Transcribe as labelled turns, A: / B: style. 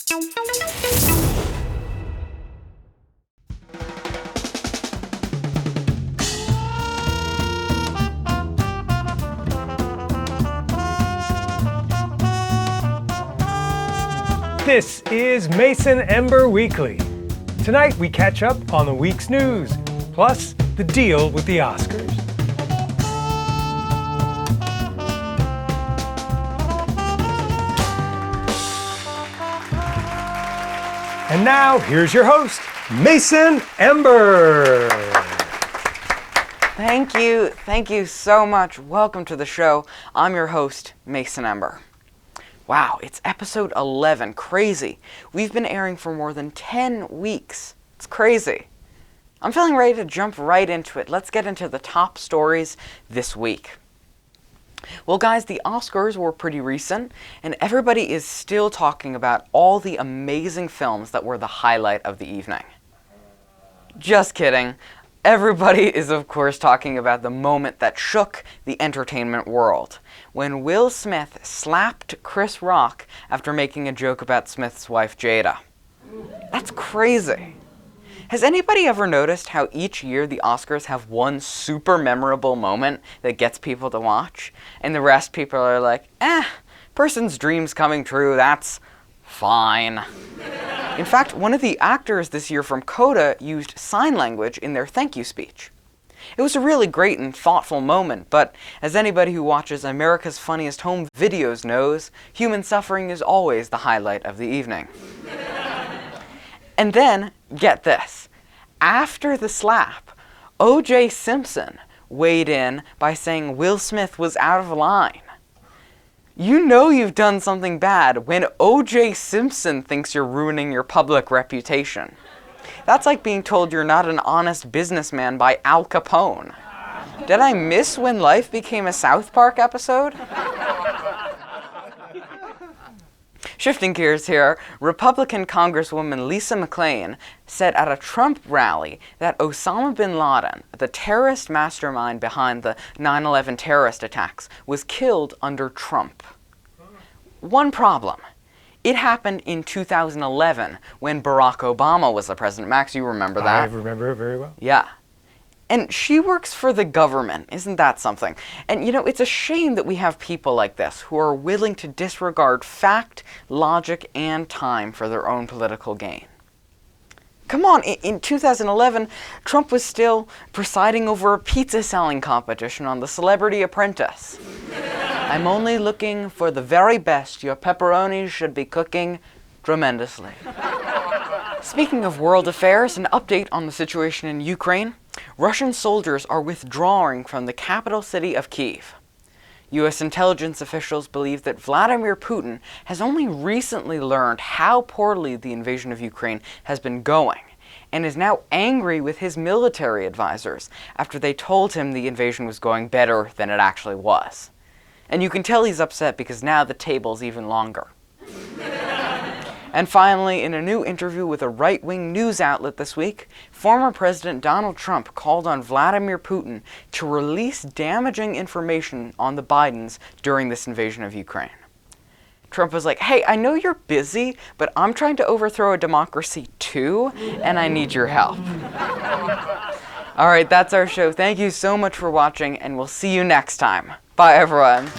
A: This is Mason Ember Weekly. Tonight we catch up on the week's news, plus the deal with the Oscars. And now, here's your host, Mason Ember.
B: Thank you so much. Welcome to the show. I'm your host, Mason Ember. Wow, it's episode 11. Crazy. We've been airing for more than 10 weeks. It's crazy. I'm feeling ready to jump right into it. Let's get into the top stories this week. Well, guys, the Oscars were pretty recent, and everybody is still talking about all the amazing films that were the highlight of the evening. Just kidding. Everybody is, of course, talking about the moment that shook the entertainment world, when Will Smith slapped Chris Rock after making a joke about Smith's wife, Jada. That's crazy. Has anybody ever noticed how each year the Oscars have one super memorable moment that gets people to watch, and the rest people are like, person's dreams coming true, that's fine. In fact, one of the actors this year from Coda used sign language in their thank you speech. It was a really great and thoughtful moment, but as anybody who watches America's Funniest Home Videos knows, human suffering is always the highlight of the evening. And then, get this, after the slap, O.J. Simpson weighed in by saying Will Smith was out of line. You know you've done something bad when O.J. Simpson thinks you're ruining your public reputation. That's like being told you're not an honest businessman by Al Capone. Did I miss when life became a South Park episode? Shifting gears here, Republican Congresswoman Lisa McClain said at a Trump rally that Osama bin Laden, the terrorist mastermind behind the 9/11 terrorist attacks, was killed under Trump. One problem. It happened in 2011 when Barack Obama was the president. Max, you remember that?
A: I remember it very well.
B: Yeah. And she works for the government. Isn't that something? And you know, it's a shame that we have people like this who are willing to disregard fact, logic, and time for their own political gain. Come on, in 2011, Trump was still presiding over a pizza selling competition on The Celebrity Apprentice. I'm only looking for the very best. Your pepperonis should be cooking tremendously. Speaking of world affairs, an update on the situation in Ukraine. Russian soldiers are withdrawing from the capital city of Kyiv. U.S. intelligence officials believe that Vladimir Putin has only recently learned how poorly the invasion of Ukraine has been going, and is now angry with his military advisors after they told him the invasion was going better than it actually was. And you can tell he's upset because now the table's even longer. And finally, in a new interview with a right-wing news outlet this week, former President Donald Trump called on Vladimir Putin to release damaging information on the Bidens during this invasion of Ukraine. Trump was like, hey, I know you're busy, but I'm trying to overthrow a democracy too, and I need your help. All right, that's our show. Thank you so much for watching, and we'll see you next time. Bye, everyone.